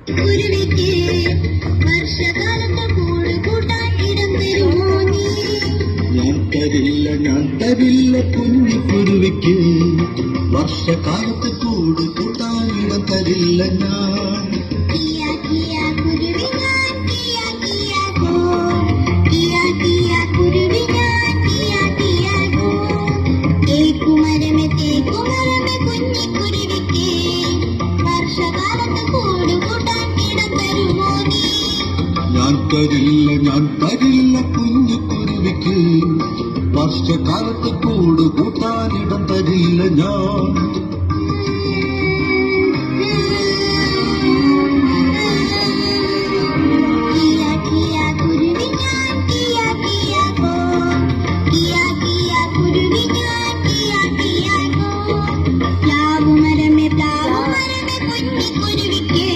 കുരുവിക്ക് വർഷകാലത്ത് കൂട് കൂട്ടാൻ ഇടം തരുമോ നീ? ഞാൻ തരില്ല കുഞ്ഞിക്കുരുവിക്ക് വർഷകാലത്ത് കൂട് കൂട്ടാൻ ഇടം തരില്ല ഞാൻ. കിയ കിയ കുരുവി ഞാൻ Kia Kia go, Kia Kia കുരുവി ഞാൻ കിയ കിയ ഗോ. തേക്കുമരമേ തേക്കുമരമേ കുഞ്ഞിക്കുരുവിക്ക് വർഷകാലത്ത് കൂട് കൂട്ടാൻ ഇടം തരുമോ നീ? ഞാൻ തരില്ല കുഞ്ഞിക്കുരുവിക്ക് വർഷകാലത്ത് കൂട് കൂട്ടാൻ ഇടം തരില്ല ഞാൻ. കിയ കിയ കുരുവി ഞാൻ Kia Kia go, Kia Kia കുരുവി ഞാൻ കിയ കിയ ഗോ. പ്ലാവുമരമേ പ്ലാവുമരമേ കുഞ്ഞിക്കുരുവിക്ക്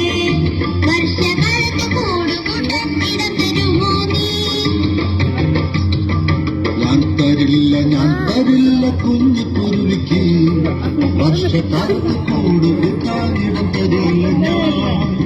വർഷകാലത്ത് കൂട് കൂട്ടാൻ ഇടം തരുമോ നീ? ഞാൻ തരില്ല കുഞ്ഞിക്കുരുവിക്ക് വർഷകാലത്ത് കൂട് കൂട്ടാൻ ഇടം തരില്ല ഞാൻ.